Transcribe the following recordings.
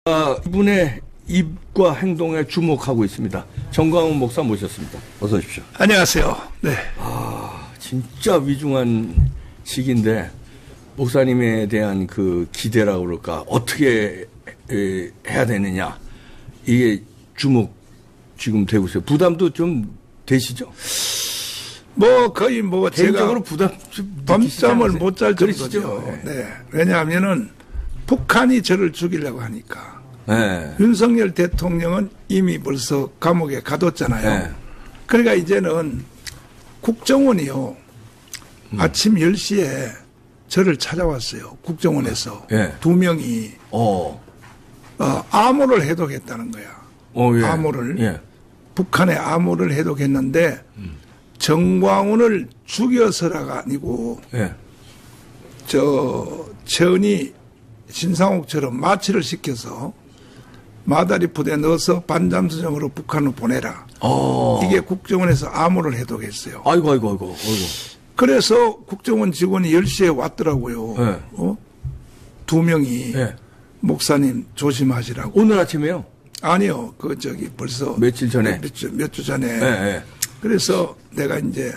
이분의 입과 행동에 주목하고 있습니다. 정광훈 목사 모셨습니다. 어서 오십시오. 안녕하세요. 네. 진짜 위중한 시기인데 목사님에 대한 그 기대라고 그럴까, 어떻게 해야 되느냐, 이게 주목 지금 되고 있어요. 부담도 좀 되시죠? 거의 개인적으로 제가 부담 좀 밤잠을 못 잘 그러시죠? 정도죠. 네. 왜냐하면은 북한이 저를 죽이려고 하니까. 네. 윤석열 대통령은 이미 벌써 감옥에 가뒀잖아요. 네. 그러니까 이제는 국정원이요. 아침 10시에 저를 찾아왔어요. 국정원에서. 네. 두 명이 암호를 해독했다는 거야. 예. 암호를. 예. 북한의 암호를 해독했는데 정광훈을 죽여서라가 아니고 예. 최은희 신상옥처럼 마취를 시켜서 마다리 부대에 넣어서 반잠수정으로 북한으로 보내라. 이게 국정원에서 암호를 해독했어요. 아이고. 그래서 국정원 직원이 10시에 왔더라고요. 네. 두 명이 네. 목사님 조심하시라고. 오늘 아침에요? 아니요. 벌써 며칠 전에. 몇 주 전에. 네. 그래서 내가 이제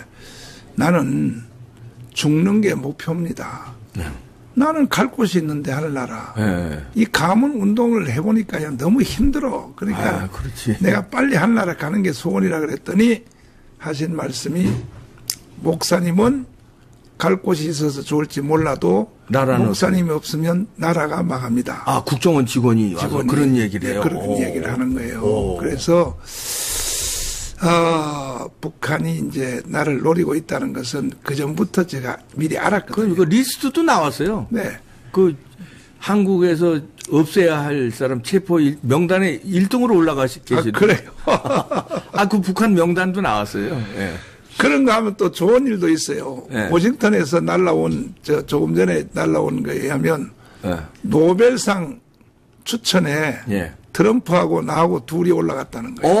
나는 죽는 게 목표입니다. 네. 나는 갈 곳이 있는데 하늘나라. 네. 이 가문 운동을 해보니까 너무 힘들어. 그러니까 그렇지. 내가 빨리 하늘나라 가는 게 소원이라 그랬더니 하신 말씀이, 목사님은 갈 곳이 있어서 좋을지 몰라도 목사님이 없으면 나라가 망합니다. 국정원 직원이 와서 그런 얘기를 해요? 그런 얘기를 하는 거예요. 그래서 북한이 이제 나를 노리고 있다는 것은 그 전부터 제가 미리 알았거든요. 그 리스트도 나왔어요. 네. 한국에서 없애야 할 사람 체포 명단에 1등으로 올라가 계시죠. 그래요. 그 북한 명단도 나왔어요. 예. 그런가 하면 또 좋은 일도 있어요. 네. 워싱턴에서 조금 전에 날라온 거에 의하면 노벨상 추천에 트럼프하고 나하고 둘이 올라갔다는 거예요.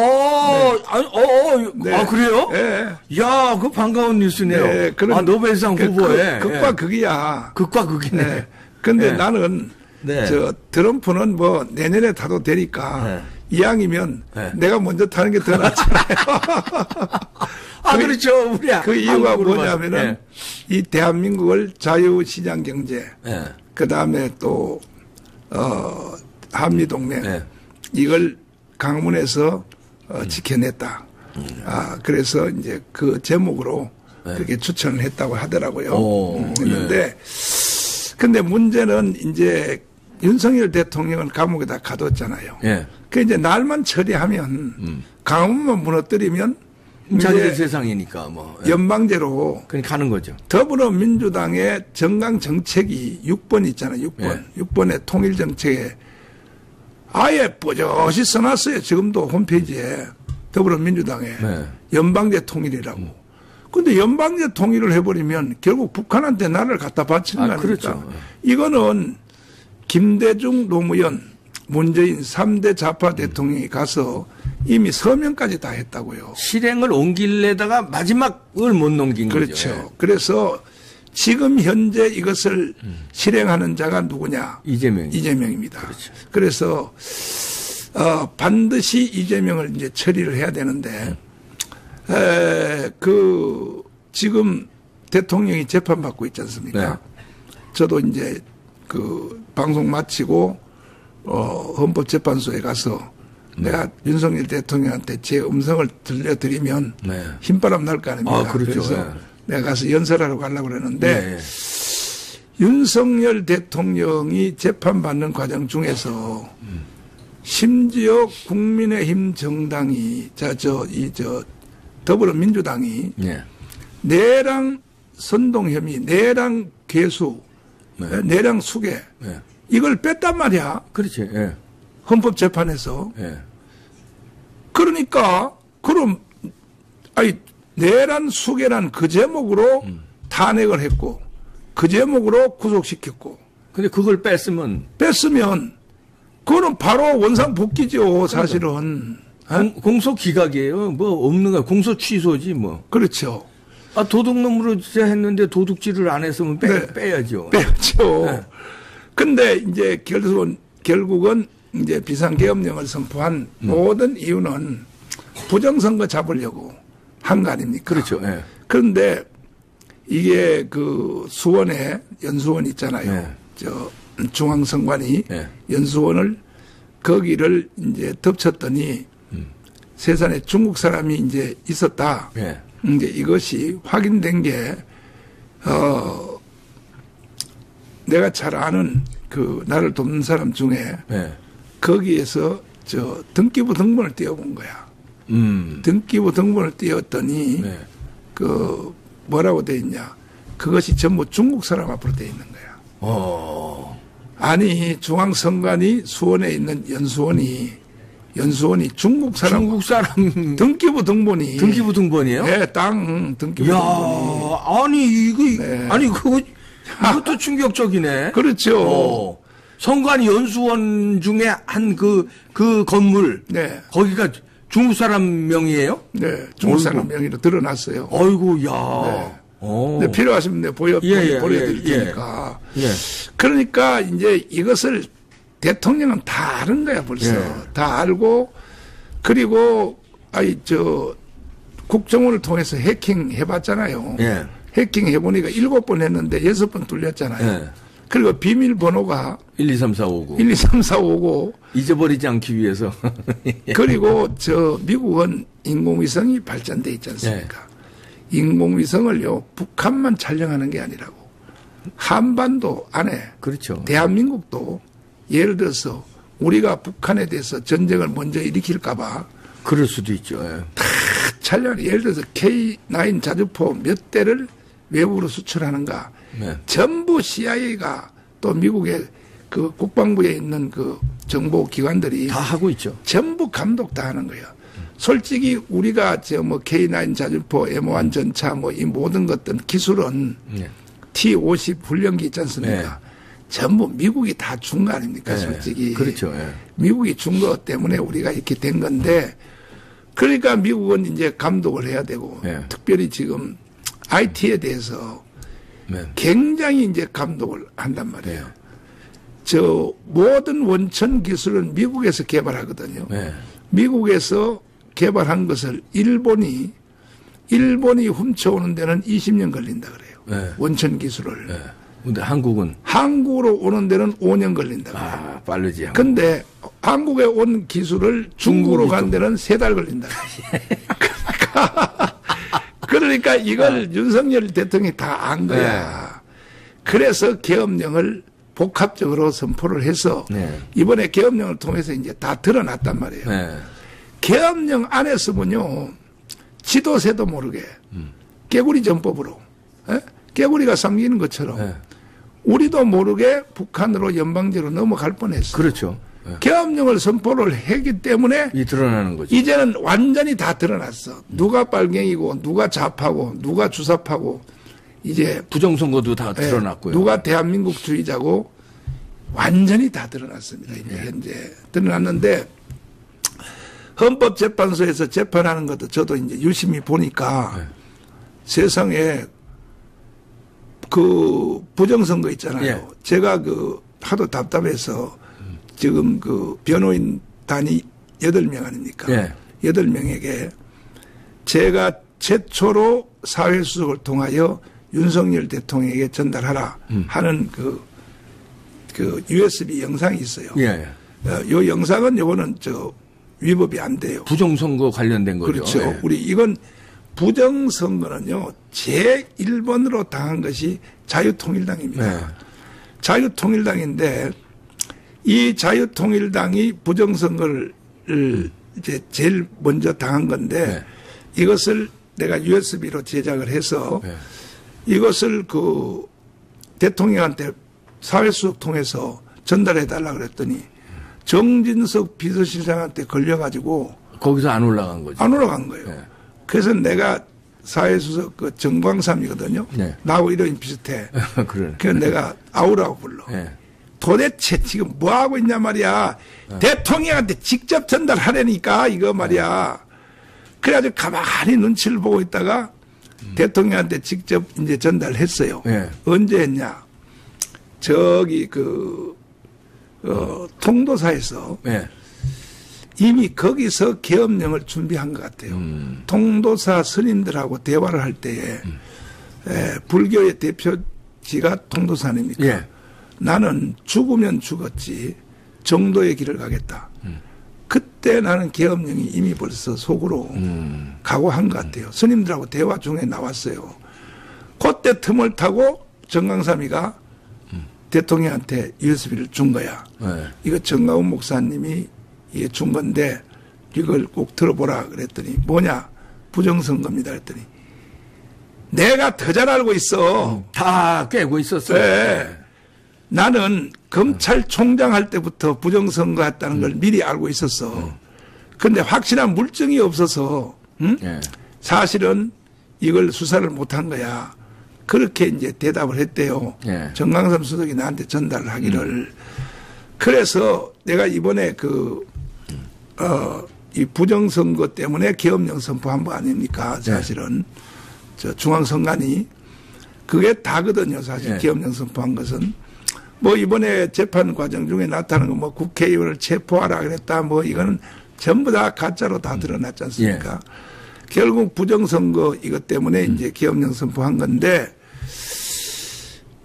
네. 그래요? 네. 야, 그 반가운 뉴스네요. 네, 노벨상 후보에. 극과 극이야. 극과 극이네. 네. 근데 나는 트럼프는 내년에 타도 되니까 이왕이면 내가 먼저 타는 게 더 낫잖아요. 그렇죠. 그 이유가 뭐냐면은 이 대한민국을 자유시장 경제, 그 다음에 또 한미동맹, 이걸 강문에서 지켜냈다. 그래서 이제 그 제목으로 그렇게 추천을 했다고 하더라고요. 했는데, 근데 문제는 이제 윤석열 대통령은 감옥에다 가뒀잖아요. 그 이제 날만 처리하면 강원만 무너뜨리면 자기들 세상이니까 연방제로 그냥 가는 거죠. 더불어민주당의 정강 정책이 6번 있잖아요. 6번의 통일 정책에 아예 뽀젓이 써놨어요. 지금도 홈페이지에 더불어민주당에 연방제 통일이라고. 근데 연방제 통일을 해버리면 결국 북한한테 나라를 갖다 바치는 거 아닙니까? 그렇죠. 이거는 김대중, 노무현, 문재인 3대 좌파 대통령이 가서 이미 서명까지 다 했다고요. 실행을 옮길래다가 마지막을 못 넘긴 거죠. 그렇죠. 그래서 지금 현재 이것을 실행하는 자가 누구냐? 이재명입니다. 그렇죠. 그래서 반드시 이재명을 이제 처리를 해야 되는데 지금 대통령이 재판받고 있지 않습니까? 저도 이제 방송 마치고 헌법재판소에 가서 내가 윤석열 대통령한테 제 음성을 들려드리면 힘바람 날 거 아닙니까? 그렇죠. 그래서 내가 가서 연설하러 가려고 그러는데 윤석열 대통령이 재판받는 과정 중에서 심지어 국민의힘 정당이 더불어민주당이 내랑 선동 혐의, 내랑 괴수, 내랑 수괴 이걸 뺐단 말이야. 그렇지. 헌법재판에서. 그러니까 내란 수괴란 그 제목으로 탄핵을 했고 그 제목으로 구속시켰고. 근데 그걸 뺐으면 그거는 바로 원상 복귀죠. 사실은. 공소 기각이에요. 없는 거야. 공소 취소지 그렇죠. 도둑놈으로 했는데 도둑질을 안 했으면 빼야죠. 빼야죠. 근데 이제 결국은 이제 비상계엄령을 선포한 모든 이유는 부정선거 잡으려고 한 거 아닙니까? 그렇죠. 예. 그런데 이게 그 수원에 연수원 있잖아요. 예. 저 중앙선관위 예. 연수원을 거기를 이제 덮쳤더니 세상에 중국 사람이 이제 있었다. 예. 이제 이것이 확인된 게 내가 잘 아는 그 나를 돕는 사람 중에 예. 거기에서 저 등기부 등본을 띄워본 거야. 등기부 등본을 띄웠더니 네. 그 뭐라고 돼 있냐? 그것이 전부 중국 사람 앞으로 돼 있는 거야. 아니 중앙선관위 수원에 있는 연수원이 중국 사람 등기부 등본이 등기부 등본이에요? 네, 땅 등기부 야, 등본이. 아니 이거 네. 아니 그거 이것도 충격적이네. 그렇죠. 성관이 연수원 중에 한 그 건물 네. 거기가 중국 사람 명의예요? 네, 중국 사람 명의로 드러났어요. 어이구, 야. 네. 오. 근데 필요하시면 내가 보여드릴 테니까. 예. 그러니까 이제 이것을 대통령은 다 아는 거야 벌써. 예. 다 알고 그리고 국정원을 통해서 해킹 해봤잖아요. 예. 해킹 해보니까 7번 했는데 6번 뚫렸잖아요. 예. 그리고 비밀번호가 1, 2, 3, 4, 5, 9. 1, 2, 3, 4, 5, 9. 잊어버리지 않기 위해서. 그리고 미국은 인공위성이 발전돼 있지 않습니까? 인공위성을요, 북한만 촬영하는 게 아니라고. 한반도 안에. 그렇죠. 대한민국도 예를 들어서 우리가 북한에 대해서 전쟁을 먼저 일으킬까봐. 그럴 수도 있죠. 예. 다 촬영, 예를 들어서 K9 자주포 몇 대를 외국으로 수출하는가. 네. 전부 CIA가 또 미국의 그 국방부에 있는 그 정보 기관들이 다 하고 있죠. 전부 감독 다 하는 거예요. 솔직히 우리가 K9 자주포, M1 전차 이 모든 것들 기술은 네. T-50 훈련기 있지 않습니까? 네. 전부 미국이 다 준 거 아닙니까? 네. 솔직히. 그렇죠. 예. 미국이 준 것 때문에 우리가 이렇게 된 건데 그러니까 미국은 이제 감독을 해야 되고 네. 특별히 지금 IT에 대해서 네. 굉장히 이제 감독을 한단 말이에요. 네. 저 모든 원천 기술은 미국에서 개발하거든요. 네. 미국에서 개발한 것을 일본이 훔쳐오는 데는 20년 걸린다 그래요. 네. 원천 기술을. 네. 근데 한국은 한국으로 오는 데는 5년 걸린다 그래요. 빠르지. 근데 한국에 온 기술을 중국으로 간 데는 3달 걸린다. 그러니까 이걸 윤석열 대통령이 다 안 거야. 그래서 계엄령을 복합적으로 선포를 해서 이번에 계엄령을 통해서 이제 다 드러났단 말이에요. 계엄령 안에서는요, 지도새도 모르게 깨구리 전법으로 깨구리가 삼기는 것처럼 우리도 모르게 북한으로 연방제로 넘어갈 뻔했어요. 그렇죠. 계엄령을 선포를 했기 때문에 드러나는 거죠. 이제는 완전히 다 드러났어. 누가 빨갱이고 누가 좌파고 누가 주사파고 이제 부정선거도 다 드러났고요. 누가 대한민국주의자고 완전히 다 드러났습니다. 이제 현재 드러났는데 헌법재판소에서 재판하는 것도 저도 이제 유심히 보니까 세상에 그 부정선거 있잖아요. 제가 하도 답답해서 지금 변호인단이 8명 아닙니까? 8명에게 제가 최초로 사회수석을 통하여 윤석열 대통령에게 전달하라 하는 그 USB 영상이 있어요. 요 영상은 요거는 위법이 안 돼요. 부정선거 관련된 거죠. 그렇죠. 우리 이건 부정선거는요, 제1번으로 당한 것이 자유통일당입니다. 자유통일당인데, 이 자유통일당이 부정선거를 이제 제일 먼저 당한 건데, 이것을 내가 USB로 제작을 해서, 이것을 대통령한테 사회수석 통해서 전달해 달라고 그랬더니, 정진석 비서실장한테 걸려가지고, 거기서 안 올라간 거죠. 안 올라간 거예요. 그래서 내가 사회수석 정광삼이거든요. 나하고 이름이 비슷해. 그래서 내가 아우라고 불러. 도대체 지금 뭐 하고 있냐 말이야. 대통령한테 직접 전달하려니까 이거 말이야. 그래가지고 가만히 눈치를 보고 있다가 대통령한테 직접 이제 전달했어요. 언제 했냐. 저기 통도사에서 네. 이미 거기서 계엄령을 준비한 것 같아요. 통도사 스님들하고 대화를 할 때에 불교의 대표지가 통도사 아닙니까? 예. 나는 죽으면 죽었지 정도의 길을 가겠다. 그때 나는 계엄령이 이미 벌써 속으로 각오한 것 같아요. 스님들하고 대화 중에 나왔어요. 그때 틈을 타고 정강삼이가 대통령한테 USB를 준 거야. 네. 이거 정가운 목사님이 이게 준 건데 이걸 꼭 들어보라 그랬더니 뭐냐 부정선거입니다 그랬더니 내가 더 잘 알고 있어. 다 꿰고 있었어요. 네. 나는 검찰총장 할 때부터 부정선거 했다는 걸 미리 알고 있었어. 그런데 확실한 물증이 없어서 네. 사실은 이걸 수사를 못한 거야. 그렇게 이제 대답을 했대요. 네. 정강삼 수석이 나한테 전달을 하기를. 그래서 내가 이번에 이 부정선거 때문에 계엄령 선포한 거 아닙니까? 사실은. 저 중앙선관위. 그게 다거든요. 사실 네. 계엄령 선포한 것은. 뭐 이번에 재판 과정 중에 나타난 거 뭐 국회의원을 체포하라 그랬다. 뭐 이거는 전부 다 가짜로 다 드러났지 않습니까? 결국 부정선거 이것 때문에 이제 계엄령 선포한 건데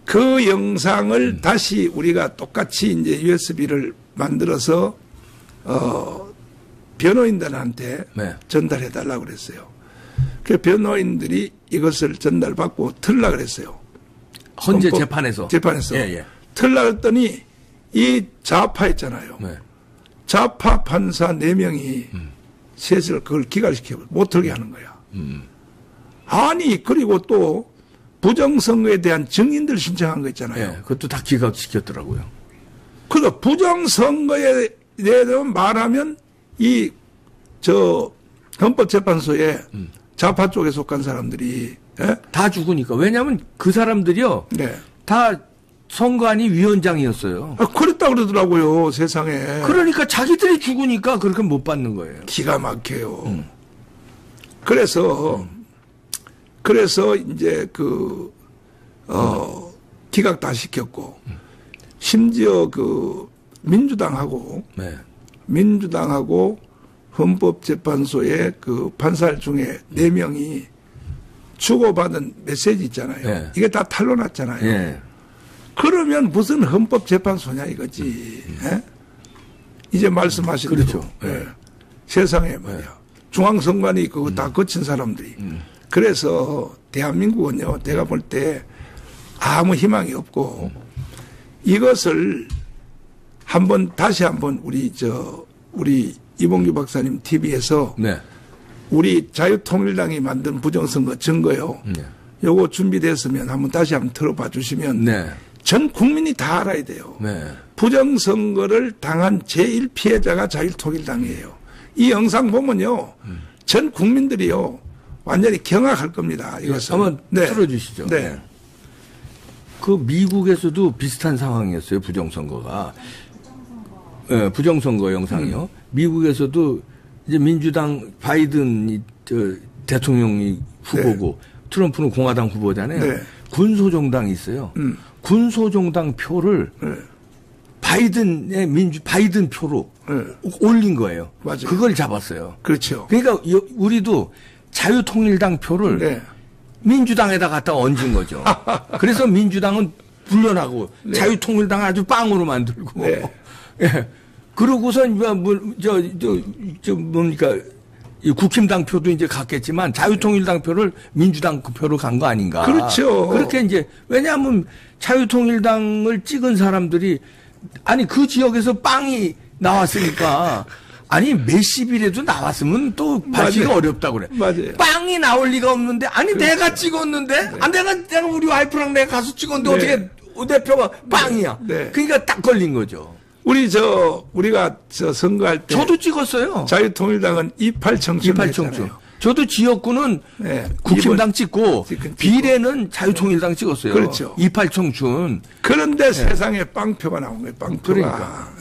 그 영상을 다시 우리가 똑같이 이제 USB를 만들어서 변호인들한테 네. 전달해 달라고 그랬어요. 그 변호인들이 이것을 전달받고 틀라 그랬어요. 헌재 재판에서. 재판에서. 예, 예. 틀라 그랬더니 이 좌파 있잖아요. 네. 좌파 판사 4명이 셋을 그걸 기각시켜 못 틀게 하는 거야. 아니 그리고 또 부정선거에 대한 증인들 신청한 거 있잖아요. 예, 그것도 다 기각시켰더라고요. 그러니까 부정선거에 대해서 말하면 헌법재판소에 좌파 쪽에 속한 사람들이 다 죽으니까. 왜냐하면 그 사람들이요. 네. 다 선관위 위원장이었어요. 그랬다 그러더라고요, 세상에. 그러니까 자기들이 죽으니까 그렇게 못 받는 거예요. 기가 막혀요. 그래서 이제 기각 다 시켰고, 심지어 민주당하고 헌법재판소의 판사 중에 4명이 주고받은 메시지 있잖아요. 네. 이게 다 탄로났잖아요. 예. 그러면 무슨 헌법재판소냐 이거지. 예? 이제 말씀하신 그렇죠. 대로 세상에 말이야. 중앙선관위 그거 다 거친 사람들이. 그래서 대한민국은요. 내가 볼 때 아무 희망이 없고 이것을 다시 한번 우리 이봉규 박사님 TV에서 네. 우리 자유통일당이 만든 부정선거 증거요. 요거 준비됐으면 다시 한번 들어봐 주시면 네. 전 국민이 다 알아야 돼요. 네. 부정선거를 당한 제1피해자가 자유통일당이에요. 이 영상 보면요. 전 국민들이요. 완전히 경악할 겁니다. 이것은. 한번 틀어주시죠. 네. 그 미국에서도 비슷한 상황이었어요. 부정선거가. 네, 부정선거 영상이요. 미국에서도 이제 민주당 바이든이 대통령이 후보고 트럼프는 공화당 후보잖아요. 네. 군소정당이 있어요. 군소정당 표를 바이든 표로 올린 거예요. 맞아요. 그걸 잡았어요. 그렇죠. 그러니까 우리도 자유통일당 표를 민주당에다 갖다 얹은 거죠. 그래서 민주당은 불려나고 자유통일당 아주 빵으로 만들고. 예. 그러고선 뭡니까 이 국힘당 표도 이제 갔겠지만 자유통일당 표를 민주당 표로 간 거 아닌가. 그렇죠. 그렇게 이제 왜냐하면 자유통일당을 찍은 사람들이 아니 그 지역에서 빵이 나왔으니까 아니 몇십이라도 나왔으면 또 받기가 어렵다고 그래. 맞아요. 빵이 나올 리가 없는데 아니 내가 찍었는데 내가 우리 와이프랑 내가 가서 찍었는데 어떻게 대표가 빵이야. 그러니까 딱 걸린 거죠. 우리가 선거할 때. 저도 찍었어요. 자유통일당은 28청춘. 저도 지역구는 국힘당 찍고 비례는 자유통일당 찍었어요. 그렇죠. 28청춘. 그런데 세상에 빵표가 나온 거예요. 빵표가.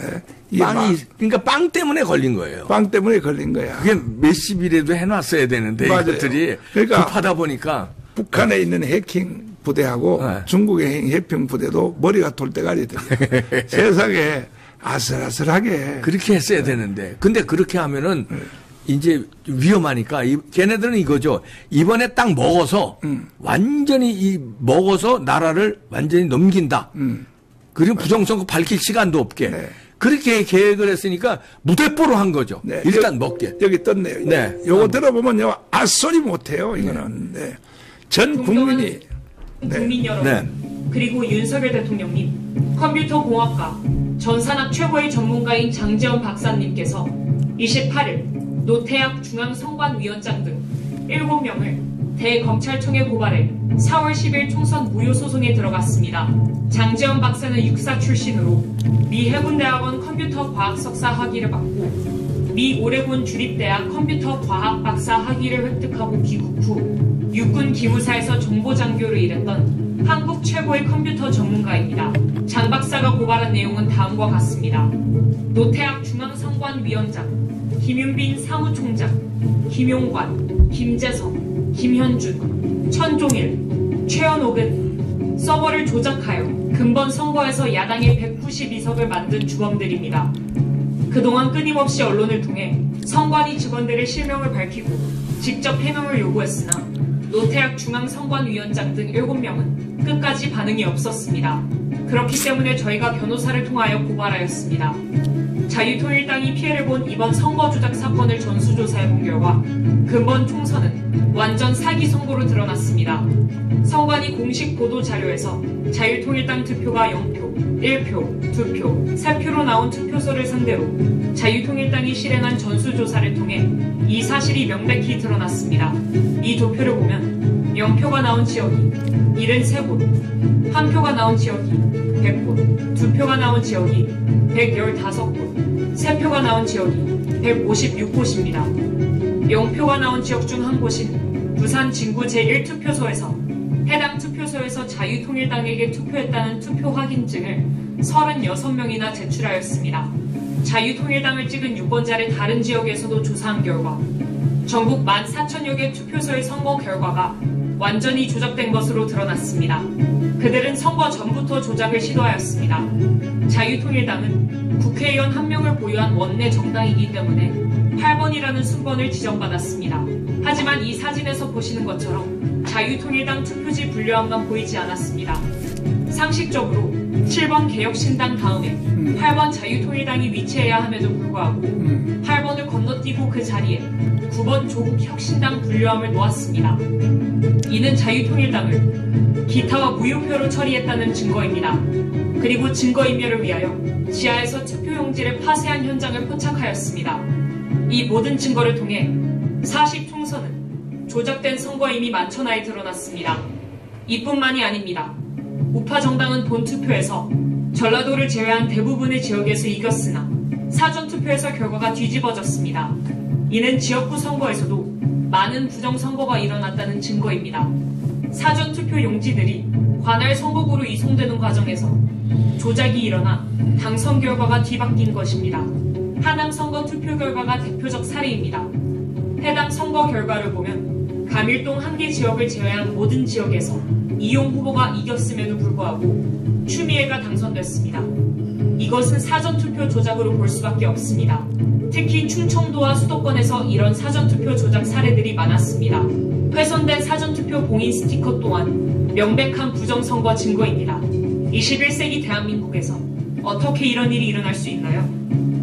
그러니까 빵 때문에 걸린 거예요. 빵 때문에 걸린 거야. 그게 몇십이라도 해놔야 되는데 이것들이 그러니까 급하다 보니까. 북한에 있는 해킹 부대하고 중국의 해킹 부대도 머리가 돌 때가 아니더라고요. 세상에 아슬아슬하게. 그렇게 했어야 되는데. 근데 그렇게 하면은 이제 위험하니까 걔네들은 이거죠. 이번에 딱 먹어서 완전히 먹어서 나라를 완전히 넘긴다. 그리고 부정선거 밝힐 시간도 없게. 네. 그렇게 계획을 했으니까 무대뽀로 한 거죠. 네. 일단 먹게. 여기 떴네요. 네. 요거 들어보면요. 아소리 못해요. 이거는. 네. 전 국민이. 국민 여러분, 네. 그리고 윤석열 대통령님, 컴퓨터 공학과 전산학 최고의 전문가인 장재원 박사님께서 28일 노태학 중앙선관위원장 등 7명을 대검찰청에 고발해 4월 10일 총선 무효 소송에 들어갔습니다. 장재원 박사는 육사 출신으로 미 해군대학원 컴퓨터 과학 석사 학위를 받고 미 오레곤 주립대학 컴퓨터 과학 박사 학위를 획득하고 귀국 후 육군 기무사에서 정보장교를 일했던 한국 최고의 컴퓨터 전문가입니다. 장 박사가 고발한 내용은 다음과 같습니다. 노태학 중앙선관위원장, 김윤빈 사무총장, 김용관, 김재성, 김현준, 천종일, 최현옥은 서버를 조작하여 근본 선거에서 야당의 192석을 만든 주범들입니다. 그동안 끊임없이 언론을 통해 선관위 직원들의 실명을 밝히고 직접 해명을 요구했으나 노태학 중앙선관위원장 등 7명은 끝까지 반응이 없었습니다. 그렇기 때문에 저희가 변호사를 통하여 고발하였습니다. 자유통일당이 피해를 본 이번 선거 조작 사건을 전수조사해본 결과 근본 총선은 완전 사기 선거로 드러났습니다. 선관위 공식 보도 자료에서 자유통일당 투표가 0표, 1표, 2표, 3표로 나온 투표소를 상대로 자유통일당이 실행한 전수조사를 통해 이 사실이 명백히 드러났습니다. 이 도표를 보면 0표가 나온 지역이 73곳, 1표가 나온 지역이 100곳, 2표가 나온 지역이 115곳, 3표가 나온 지역이 156곳입니다. 0표가 나온 지역 중 한 곳인 부산 진구 제1투표소에서 해당 투표소에서 자유통일당에게 투표했다는 투표 확인증을 36명이나 제출하였습니다. 자유통일당을 찍은 유권자를 다른 지역에서도 조사한 결과 전국 14,000여 개 투표소의 선거 결과가 완전히 조작된 것으로 드러났습니다. 그들은 선거 전부터 조작을 시도하였습니다. 자유통일당은 국회의원 1명을 보유한 원내 정당이기 때문에 8번이라는 순번을 지정받았습니다. 하지만 이 사진에서 보시는 것처럼 자유통일당 투표지 분류함만 보이지 않았습니다. 상식적으로 7번 개혁신당 다음에 8번 자유통일당이 위치해야 함에도 불구하고 8번을 건너뛰고 그 자리에 9번 조국혁신당 분류함을 놓았습니다. 이는 자유통일당을 기타와 무효표로 처리했다는 증거입니다. 그리고 증거인멸을 위하여 지하에서 투표용지를 파쇄한 현장을 포착하였습니다. 이 모든 증거를 통해 사실 총선은 조작된 선거임이 만천하에 드러났습니다. 이뿐만이 아닙니다. 우파 정당은 본투표에서 전라도를 제외한 대부분의 지역에서 이겼으나 사전투표에서 결과가 뒤집어졌습니다. 이는 지역구 선거에서도 많은 부정선거가 일어났다는 증거입니다. 사전투표 용지들이 관할 선거구로 이송되는 과정에서 조작이 일어나 당선 결과가 뒤바뀐 것입니다. 하남 선거 투표 결과가 대표적 사례입니다. 해당 선거 결과를 보면 감일동 한 개 지역을 제외한 모든 지역에서 이용 후보가 이겼음에도 불구하고 추미애가 당선됐습니다. 이것은 사전투표 조작으로 볼 수밖에 없습니다. 특히 충청도와 수도권에서 이런 사전투표 조작 사례들이 많았습니다. 훼손된 사전투표 봉인 스티커 또한 명백한 부정선거 증거입니다. 21세기 대한민국에서 어떻게 이런 일이 일어날 수 있나요?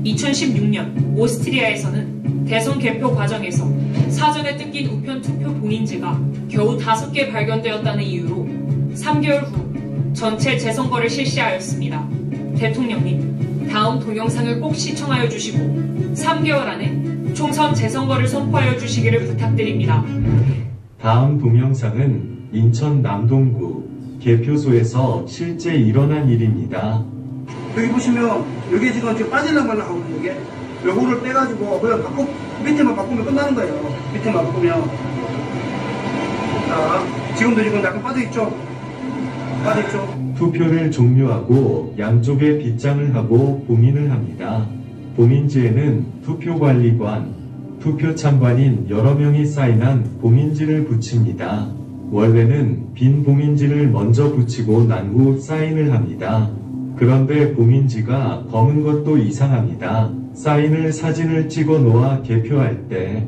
2016년 오스트리아에서는 대선 개표 과정에서 사전에 뜯긴 우편 투표 봉인지가 겨우 5개 발견되었다는 이유로 3개월 후 전체 재선거를 실시하였습니다. 대통령님, 다음 동영상을 꼭 시청하여 주시고 3개월 안에 총선 재선거를 선포하여 주시기를 부탁드립니다. 다음 동영상은 인천 남동구 개표소에서 실제 일어난 일입니다. 여기 보시면 여기 지금 빠지려고 하거든요. 이게 요거를 빼가지고 그냥 밑에만 바꾸면 끝나는 거예요. 밑에만 바꾸면. 자, 지금도 약간 빠져있죠? 빠져있죠? 투표를 종료하고 양쪽에 빗장을 하고 봉인을 합니다. 봉인지에는 투표관리관, 투표참관인 여러 명이 사인한 봉인지를 붙입니다. 원래는 빈 봉인지를 먼저 붙이고 난 후 사인을 합니다. 그런데 봉인지가 검은 것도 이상합니다. 사인을 사진을 찍어 놓아 개표할 때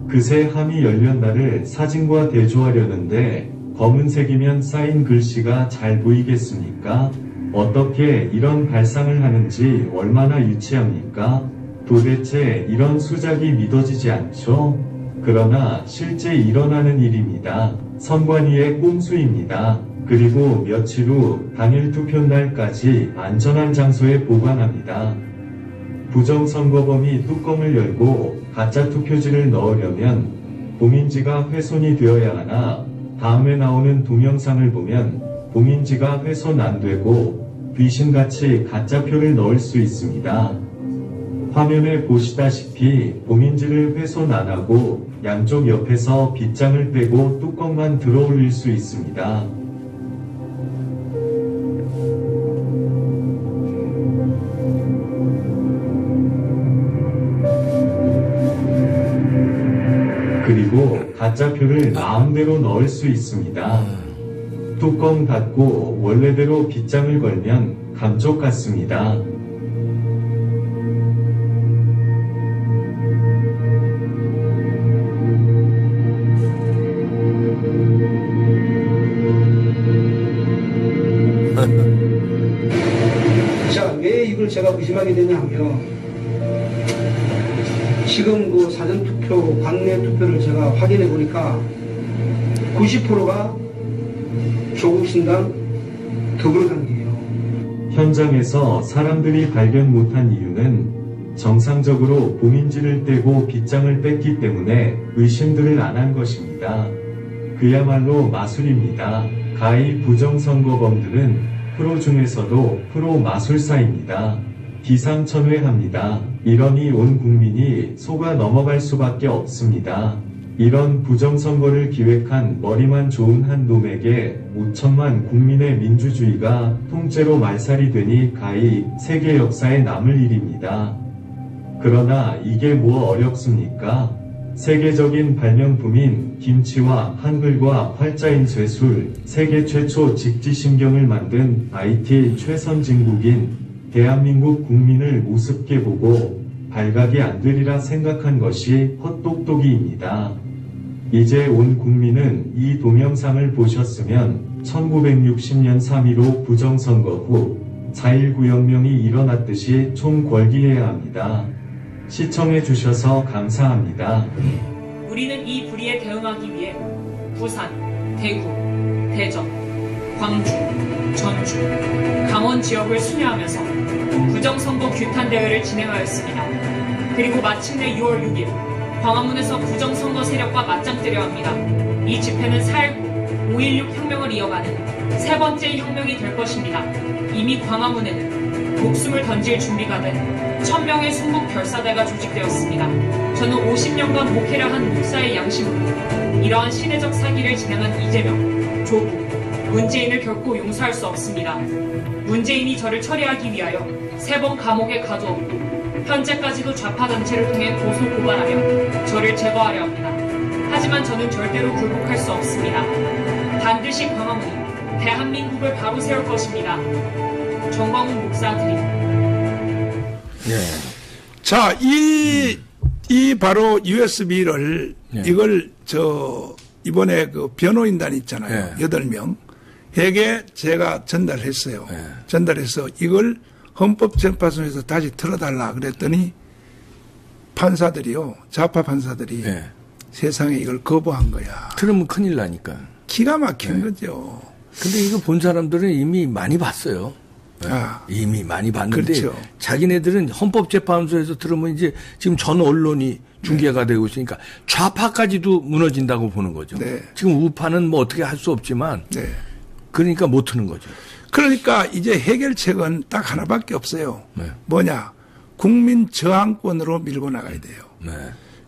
그새 함이 열린 날을 사진과 대조하려는데 검은색이면 사인 글씨가 잘 보이겠습니까? 어떻게 이런 발상을 하는지 얼마나 유치합니까? 도대체 이런 수작이 믿어지지 않죠? 그러나 실제 일어나는 일입니다. 선관위의 꼼수입니다. 그리고 며칠 후 당일 투표날까지 안전한 장소에 보관합니다. 부정선거범이 뚜껑을 열고 가짜 투표지를 넣으려면 봉인지가 훼손이 되어야 하나 다음에 나오는 동영상을 보면 봉인지가 훼손 안 되고 귀신같이 가짜표를 넣을 수 있습니다. 화면에 보시다시피 봉인지를 훼손 안 하고 양쪽 옆에서 빗장을 빼고 뚜껑만 들어 올릴 수 있습니다. 그리고 가짜표를 마음대로 넣을 수 있습니다. 뚜껑 닫고 원래대로 빗장을 걸면 감쪽 같습니다. 자, 왜 이걸 제가 의심하게 되냐 하면 지금 그 사전투표, 관내 투표를 제가 확인해 보니까 90%가 조국신당 더불어당이에요. 현장에서 사람들이 발견 못한 이유는 정상적으로 봉인지를 떼고 빗장을 뺐기 때문에 의심들을 안 한 것입니다. 그야말로 마술입니다. 가히 부정선거범들은 프로 중에서도 프로 마술사입니다. 기상천외합니다. 이러니 온 국민이 속아 넘어갈 수밖에 없습니다. 이런 부정선거를 기획한 머리만 좋은 한 놈에게 5천만 국민의 민주주의가 통째로 말살이 되니 가히 세계 역사에 남을 일입니다. 그러나 이게 뭐 어렵습니까? 세계적인 발명품인 김치와 한글과 활자인 쇠술, 세계 최초 직지심경을 만든 IT 최선진국인 대한민국 국민을 우습게 보고 발각이 안 되리라 생각한 것이 헛똑똑이입니다. 이제 온 국민은 이 동영상을 보셨으면 1960년 3.15 부정선거 후 4.19 혁명이 일어났듯이 총궐기해야 합니다. 시청해 주셔서 감사합니다. 우리는 이 불의에 대응하기 위해 부산, 대구, 대전, 광주, 전주, 강원 지역을 순회하면서 부정선거 규탄 대회를 진행하였습니다. 그리고 마침내 6월 6일 광화문에서 부정선거 세력과 맞짱뜨려 합니다. 이 집회는 4.19, 5.16 혁명을 이어가는 세 번째 혁명이 될 것입니다. 이미 광화문에는 목숨을 던질 준비가 된 1000명의 순국 결사대가 조직되었습니다. 저는 50년간 목회를 한 목사의 양심으로 이러한 시대적 사기를 진행한 이재명, 조국, 문재인을 결코 용서할 수 없습니다. 문재인이 저를 처리하기 위하여 3번 감옥에 가두었고 현재까지도 좌파 단체를 통해 고소 고발하며 저를 제거하려 합니다. 하지만 저는 절대로 굴복할 수 없습니다. 반드시 광화문이 대한민국을 바로 세울 것입니다. 정광훈 목사 드림. 네. 자, 이 바로 USB를 네. 이걸 이번에 그 변호인단 있잖아요. 네. 8명. 에게 제가 전달했어요. 네. 전달해서 이걸 헌법재판소에서 다시 틀어달라 그랬더니 판사들이요. 좌파 판사들이 네. 세상에 이걸 거부한 거야. 틀으면 큰일 나니까. 기가 막힌 네. 거죠. 근데 이거 본 사람들은 이미 많이 봤어요. 아, 이미 많이 봤는데 그렇죠. 자기네들은 헌법재판소에서 들으면 이제 지금 전 언론이 중계가 되고 있으니까 좌파까지도 무너진다고 보는 거죠. 네. 지금 우파는 뭐 어떻게 할 수 없지만 네. 그러니까 못 트는 거죠. 그러니까 이제 해결책은 딱 하나밖에 없어요. 네. 뭐냐? 국민 저항권으로 밀고 나가야 돼요. 네.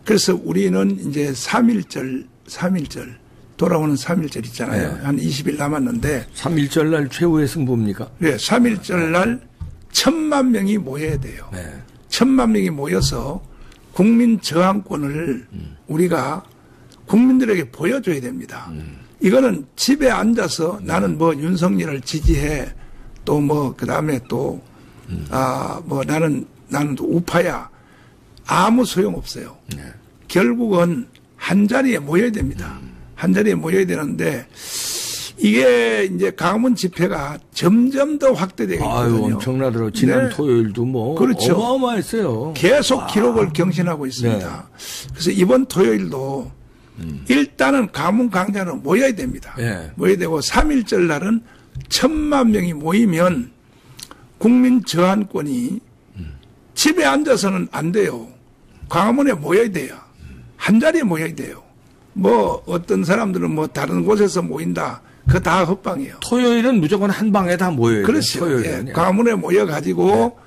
그래서 우리는 이제 3.1절 돌아오는 3.1절 있잖아요. 네. 한 20일 남았는데 3.1절 날 최후의 승부입니까? 네, 3.1절 날 1,000만 명이 모여야 돼요. 네. 1,000만 명이 모여서 국민 저항권을 우리가 국민들에게 보여줘야 됩니다. 이거는 집에 앉아서 나는 뭐 윤석열을 지지해 또 뭐 그다음에 또 뭐 나는 우파야. 아무 소용 없어요. 네. 결국은 한 자리에 모여야 됩니다. 한 자리에 모여야 되는데 이게 이제 광화문 집회가 점점 더 확대되고 있거든요. 아유, 엄청나더라고요. 지난 네. 토요일도 뭐 그렇죠. 어마어마했어요. 계속 기록을 경신하고 있습니다. 네. 그래서 이번 토요일도 일단은 광화문 광장으로 모여야 됩니다. 네. 모여야 되고 3.1절 날은 1,000만 명이 모이면 국민 저항권이 집에 앉아서는 안 돼요. 광화문에 모여야 돼요. 한 자리에 모여야 돼요. 뭐 어떤 사람들은 뭐 다른 곳에서 모인다. 그거 다 헛방이에요. 토요일은 무조건 한 방에 다 모여야 돼요. 그렇죠. 토요일은. 예, 광화문에 모여가지고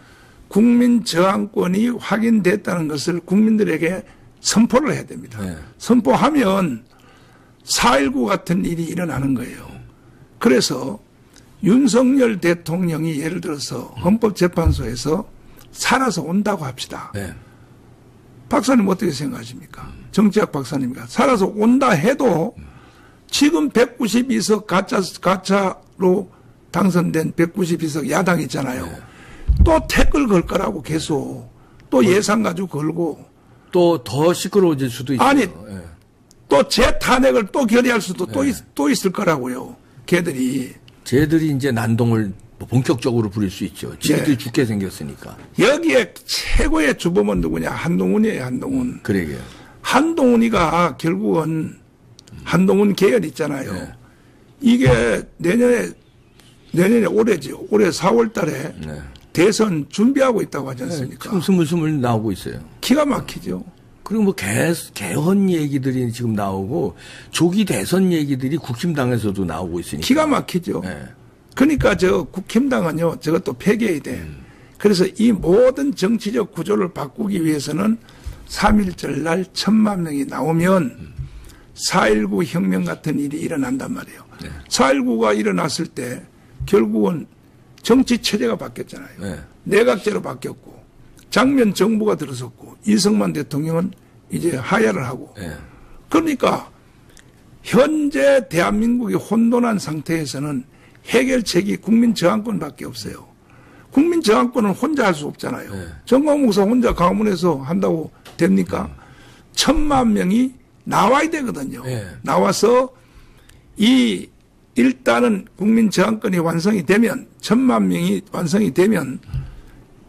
국민 저항권이 확인됐다는 것을 국민들에게 선포를 해야 됩니다. 네. 선포하면 4.19 같은 일이 일어나는 거예요. 그래서 윤석열 대통령이 예를 들어서 헌법재판소에서 살아서 온다고 합시다. 네. 박사님 어떻게 생각하십니까? 정치학 박사님과 살아서 온다 해도 지금 192석 가짜로 당선된 192석 야당 있잖아요. 네. 또 태클 걸 거라고 계속 또 예산 가지고 걸고 또 더 시끄러워질 수도 있어요. 아니, 예. 또 재탄핵을 또 결의할 수도 또 있을 거라고요. 걔들이. 쟤들이 이제 난동을 본격적으로 부릴 수 있죠. 지들이 예. 죽게 생겼으니까. 여기에 최고의 주범은 누구냐? 한동훈이에요, 한동훈. 그러게요. 한동훈이가 결국은 한동훈 계열 있잖아요. 네. 이게 내년에 올해죠. 올해 4월 달에 네. 대선 준비하고 있다고 하지 않습니까? 지금 스물스물 나오고 있어요. 기가 막히죠. 그리고 뭐 개헌 얘기들이 지금 나오고 조기 대선 얘기들이 국힘당에서도 나오고 있으니까. 기가 막히죠. 네. 그러니까 저 국힘당은요, 저것도 폐기해야 돼. 그래서 이 모든 정치적 구조를 바꾸기 위해서는 3.1절 날 1,000만 명이 나오면 4.19 혁명 같은 일이 일어난단 말이에요. 네. 4.19가 일어났을 때 결국은 정치 체제가 바뀌었잖아요. 네. 내각제로 바뀌었고 장면 정부가 들어섰고 이승만 대통령은 이제 하야를 하고 네. 그러니까 현재 대한민국이 혼돈한 상태에서는 해결책이 국민 저항권밖에 없어요. 국민 저항권은 혼자 할 수 없잖아요. 네. 정광훈 목사 혼자 광화문에서 한다고 됩니까? 1,000만 명이 나와야 되거든요. 네. 나와서 일단은 국민 저항권이 완성이 되면 1,000만 명이 완성이 되면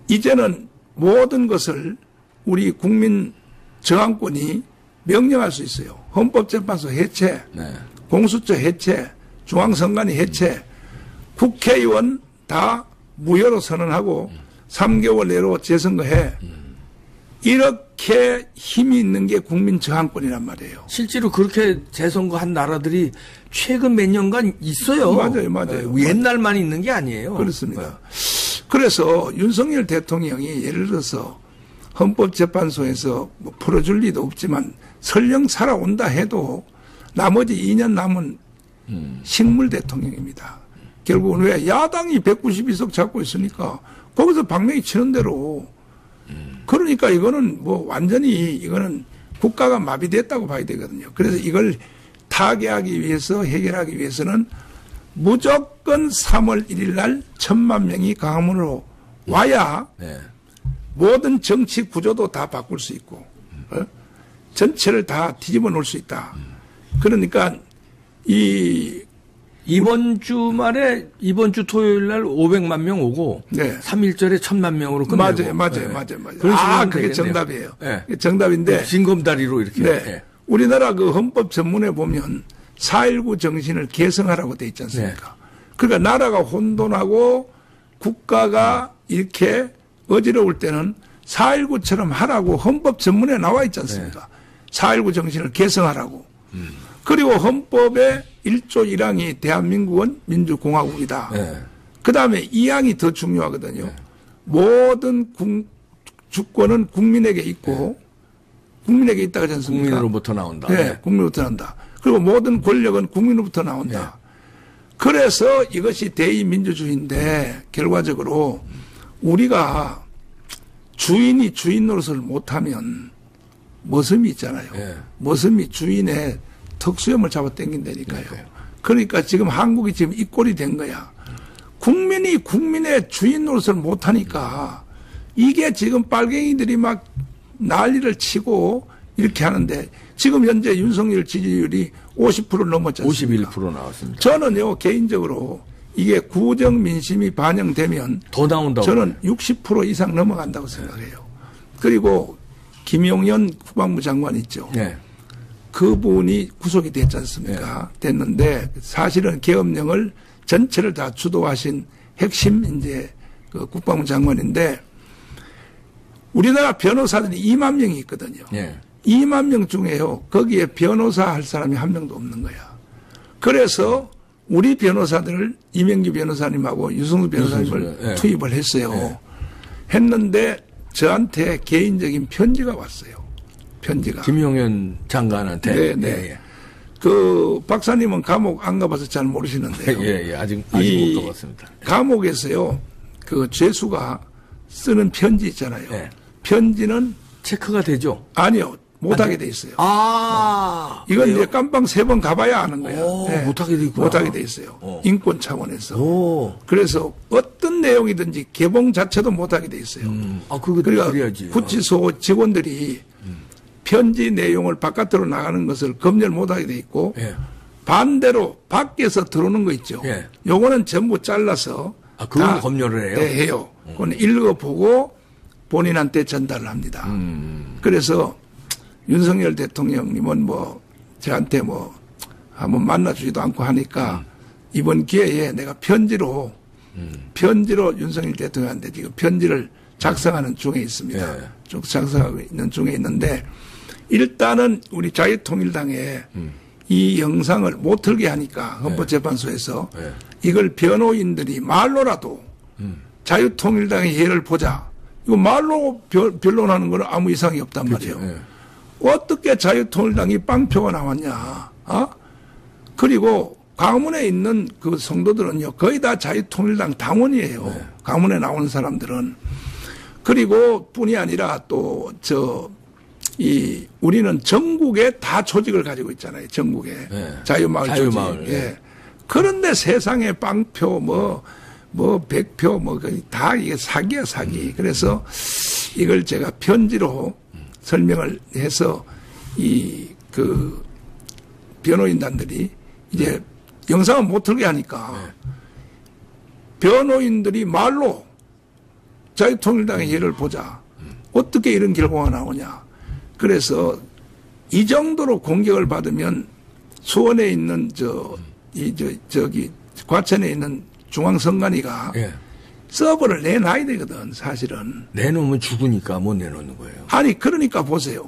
이제는 모든 것을 우리 국민 저항권이 명령할 수 있어요. 헌법재판소 해체, 네. 공수처 해체, 중앙선관위 해체, 국회의원 다 무효로 선언하고 3개월 내로 재선거해. 이렇게 힘이 있는 게 국민 저항권이란 말이에요. 실제로 그렇게 재선거한 나라들이 최근 몇 년간 있어요. 맞아요. 옛날만 있는 게 아니에요. 그렇습니다. 그래서 윤석열 대통령이 예를 들어서 헌법재판소에서 뭐 풀어줄 리도 없지만 설령 살아온다 해도 나머지 2년 남은 식물 대통령입니다. 결국은 왜 야당이 192석 잡고 있으니까 거기서 방맹이 치는 대로 그러니까 이거는 뭐 완전히 이거는 국가가 마비됐다고 봐야 되거든요. 그래서 이걸 타개하기 위해서 해결하기 위해서는 무조건 3월 1일 날 1,000만 명이 광화문으로 와야 네. 모든 정치 구조도 다 바꿀 수 있고 전체를 다 뒤집어 놓을 수 있다. 그러니까 이번 주 토요일 날 500만 명 오고 네. 3.1절에 1,000만 명으로 끝내고. 맞아요. 그런 식으로 그게 되겠네요. 정답이에요. 네. 그게 정답인데 징검다리로 이렇게. 네. 네. 우리나라 그 헌법 전문에 보면 4.19 정신을 계승하라고 돼 있지 않습니까? 그러니까 나라가 혼돈하고 국가가 이렇게 어지러울 때는 4.19처럼 하라고 헌법 전문에 나와 있지 않습니까? 4.19 정신을 계승하라고. 그리고 헌법의 1조 1항이 대한민국은 민주공화국이다. 네. 그 다음에 2항이 더 중요하거든요. 모든 주권은 국민에게 있고 국민에게 있다 그러지 않습니까? 국민으로부터 나온다. 네, 국민으로부터 나온다. 그리고 모든 권력은 국민으로부터 나온다. 그래서 이것이 대의민주주의인데 결과적으로 우리가 주인이 주인 노릇을 못하면 머슴이 있잖아요. 네. 머슴이 주인의 턱수염을 잡아 당긴다니까요. 그러니까 지금 한국이 지금 이 꼴이 된 거야. 국민이 국민의 주인 노릇을 못하니까 이게 지금 빨갱이들이 막 난리를 치고 이렇게 하는데 지금 현재 윤석열 지지율이 50% 넘었지 않습니까? 51% 나왔습니다. 저는요 개인적으로 이게 구정 민심이 반영되면 더 나온다고. 저는 60% 이상 넘어간다고 생각해요. 그리고 김용현 국방부 장관 있죠. 네. 그분이 구속이 됐지 않습니까? 네. 됐는데 사실은 계엄령을 전체를 다 주도하신 핵심 이제 그 국방부 장관인데 우리나라 변호사들이 2만 명이 있거든요. 네. 2만 명 중에요. 거기에 변호사 할 사람이 한 명도 없는 거야. 그래서 우리 변호사들을 이명기 변호사님하고 유승수 변호사님을 네. 투입을 했어요. 네. 했는데 저한테 개인적인 편지가 왔어요. 편지가. 김용현 장관한테. 네, 네. 예, 예. 그 박사님은 감옥 안 가봐서 잘 모르시는데요. 예, 예. 아직 이 못 가봤습니다. 감옥에서요. 그 죄수가 쓰는 편지 있잖아요. 네. 편지는 체크가 되죠? 아니요. 못하게 돼 있어요. 아. 이건 그래요? 이제 깜빵 3번 가봐야 아는 거야. 오, 못하게 돼 있구나. 못하게 돼 있어요. 인권 차원에서. 오. 그래서 어떤 내용이든지 개봉 자체도 못하게 돼 있어요. 아, 그거 그러니까 그래야지. 구치소 직원들이 편지 내용을 바깥으로 나가는 것을 검열 못하게 돼 있고 예. 반대로 밖에서 들어오는 거 있죠. 예. 요거는 전부 잘라서 아, 그건 다 검열을 해요? 네, 해요. 그건 읽어보고 본인한테 전달을 합니다. 그래서 윤석열 대통령님은 뭐 저한테 뭐 한번 만나주지도 않고 하니까 이번 기회에 내가 편지로 윤석열 대통령한테 지금 편지를 작성하는 중에 있습니다. 예. 쭉 작성하고 있는 중에 있는데 일단은 우리 자유통일당에 이 영상을 못 틀게 하니까 헌법재판소에서 예. 이걸 변호인들이 말로라도 자유통일당의 예를 보자. 이거 말로 변론하는 거는 아무 이상이 없단 말이에요. 예. 어떻게 자유통일당이 빵표가 나왔냐. 그리고 강문에 있는 그 성도들은요. 거의 다 자유통일당 당원이에요. 네. 강문에 나오는 사람들은. 그리고 뿐이 아니라 또 우리는 전국에 다 조직을 가지고 있잖아요. 전국에. 네. 자유마을 조직. 자유마을, 네. 예. 그런데 세상에 빵표 뭐 100표 다 이게 사기야 사기. 그래서 이걸 제가 편지로 설명을 해서 그 변호인단들이 이제 영상은 못 틀게 하니까 변호인들이 말로 자유통일당의 예를 보자. 어떻게 이런 결과가 나오냐. 그래서 이 정도로 공격을 받으면 수원에 있는 저기 과천에 있는 중앙선관위가 예. 서버를 내놔야 되거든, 사실은. 내놓으면 죽으니까 못 내놓는 거예요. 아니, 그러니까 보세요.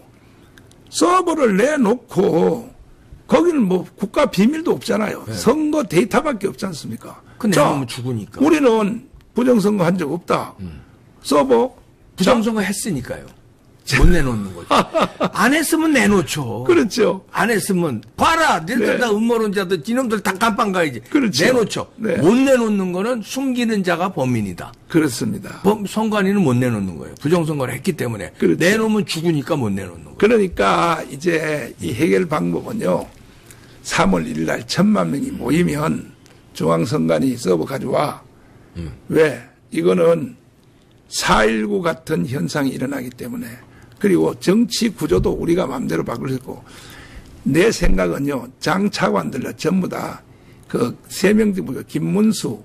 서버를 내놓고, 거기는 뭐 국가 비밀도 없잖아요. 네. 선거 데이터밖에 없지 않습니까? 그 내놓으면 죽으니까. 우리는 부정선거 한 적 없다. 서버. 부정선거 했으니까요. 못 내놓는 거죠. 안 했으면 내놓죠. 그렇죠. 안 했으면 봐라. 니들 네. 다 음모론자들 이놈들 다 깜빵 가야지. 그렇죠. 내놓죠. 네. 못 내놓는 거는 숨기는 자가 범인이다. 그렇습니다. 선관위는 못 내놓는 거예요. 부정선거를 했기 때문에. 그렇죠. 내놓으면 죽으니까 못 내놓는 거예요. 그러니까 이제 이 해결 방법은요. 3월 1일 날 1,000만 명이 모이면 중앙선관위 서버 가져와. 왜? 이거는 4.19 같은 현상이 일어나기 때문에 그리고 정치 구조도 우리가 마음대로 바꿀 수 있고 내 생각은요. 장 차관들 전부 다 그 3명 김문수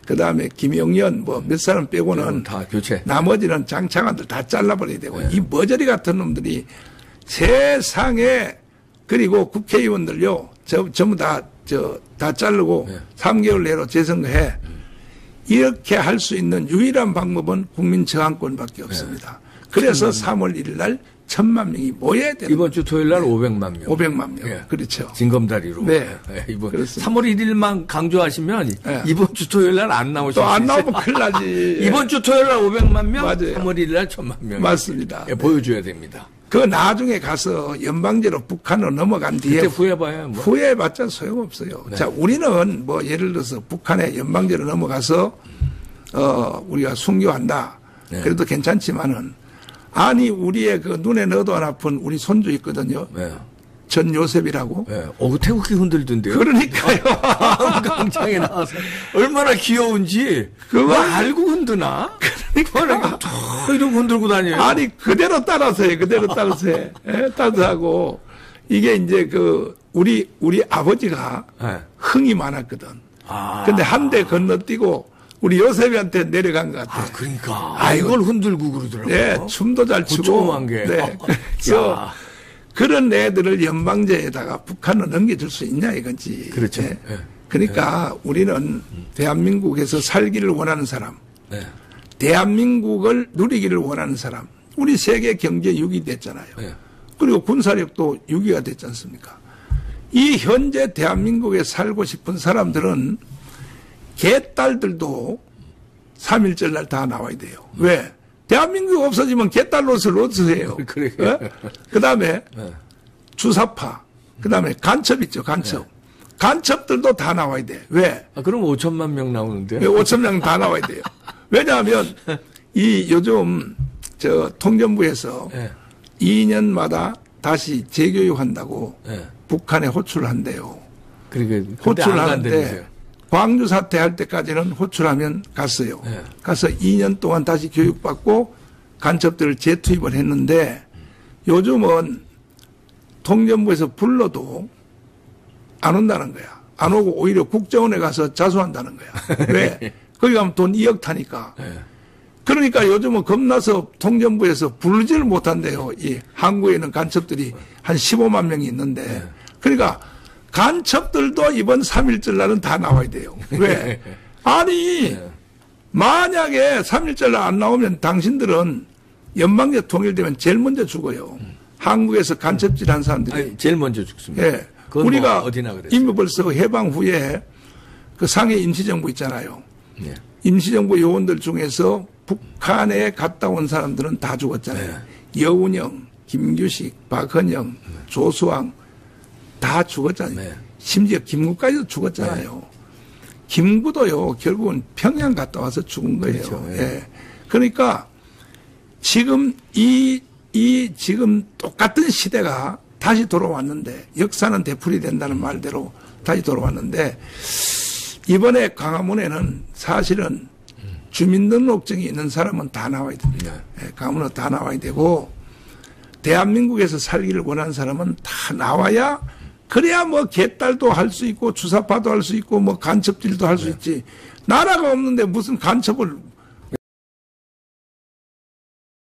그다음에 김영연 뭐 몇 사람 빼고는 다 교체. 나머지는 장 차관들 다 잘라버려야 되고 이 머저리 같은 놈들이 세상에 그리고 국회의원들요. 전부 다 자르고 3개월 내로 재선거해. 이렇게 할 수 있는 유일한 방법은 국민 저항권밖에 없습니다. 그래서 3월 1일 날 1,000만 명이 모여야 되는 이번 주 토요일 날 500만 명. 500만 명. 예. 그렇죠. 징검다리로. 네. 이번 그렇습니다. 3월 1일만 강조하시면 네. 이번 주 토요일 날 안 나오실 수 또 안 있어요. 나오면 큰일 나지. 이번 주 토요일 날 500만 명, 맞아요. 3월 1일 날 1,000만 명. 맞습니다. 예, 보여줘야 됩니다. 그 나중에 가서 연방제로 북한으로 넘어간 뒤에 그때 후회봐야 뭐. 후회해봤자 소용없어요. 네. 자, 우리는 뭐 예를 들어서 북한에 연방제로 넘어가서 우리가 순교한다. 네. 그래도 괜찮지만은 아니 우리의 그 눈에 넣어도 안 아픈 우리 손주 있거든요. 네. 전 요셉이라고. 예. 그 태극기 흔들던데요. 그러니까요. 강장에 나와서 얼마나 귀여운지 그거 알고 흔드나? 그러니까 이러고 흔들고 다녀요. 아니 그대로 따라서 해. 그대로 따라서 해. 예, 따라서 하고 이게 이제 우리 아버지가 예. 흥이 많았거든. 근데 한 대 건너뛰고 우리 요셉이한테 내려간 것 같아. 그러니까. 이걸 흔들고 그러더라고요. 네, 춤도 잘 추고. 조그만 게. 네. 그래서 그런 애들을 연방제에다가 북한으로 넘겨줄 수 있냐 이건지. 그렇죠. 네. 그러니까 우리는 대한민국에서 살기를 원하는 사람, 대한민국을 누리기를 원하는 사람, 우리 세계 경제 6위 됐잖아요. 그리고 군사력도 6위가 됐지 않습니까? 이 현재 대한민국에 살고 싶은 사람들은 개딸들도 3.1절 날 다 나와야 돼요. 왜? 대한민국 없어지면 개딸 노릇을 어디서 해요? 그 다음에 주사파, 그 다음에 간첩 있죠, 간첩. 간첩들도 다 나와야 돼. 왜? 그럼 5천만 명 나오는데요? 5천 명 다 나와야 돼요. 왜냐하면 요즘 통전부에서 2년마다 다시 재교육한다고 북한에 호출을 한대요. 그러니까 호출을 하는데 광주 사태 할 때까지는 호출하면 갔어요. 가서 2년 동안 다시 교육받고 간첩들을 재투입을 했는데 요즘은 통전부에서 불러도 안 온다는 거야. 안 오고 오히려 국정원에 가서 자수한다는 거야. 왜? 거기 가면 돈 2억 타니까. 그러니까 요즘은 겁나서 통전부에서 부르지를 못한대요. 이 한국에 있는 간첩들이 한 15만 명이 있는데. 그러니까 간첩들도 이번 3.1절 날은 다 나와야 돼요. 왜? 아니, 만약에 3.1절 날 안 나오면 당신들은 연방제 통일되면 제일 먼저 죽어요. 한국에서 간첩질 한 사람들이. 제일 먼저 죽습니다. 예. 우리가 이미 벌써 해방 후에 그 상해 임시정부 있잖아요. 임시정부 요원들 중에서 북한에 갔다 온 사람들은 다 죽었잖아요. 여운형, 김규식, 박헌영, 조수왕 다 죽었잖아요. 심지어 김구까지도 죽었잖아요. 김구도요, 결국은 평양 갔다 와서 죽은 거예요. 그렇죠. 예. 그러니까 지금 지금 똑같은 시대가 다시 돌아왔는데, 역사는 되풀이 된다는 말대로 다시 돌아왔는데, 이번에 광화문에는 사실은 주민등록증이 있는 사람은 다 나와야 됩니다. 광화문은 다 나와야 되고, 대한민국에서 살기를 원하는 사람은 다 나와야, 그래야 뭐 개딸도 할 수 있고, 주사파도 할 수 있고, 뭐 간첩질도 할 수 있지. 나라가 없는데 무슨 간첩을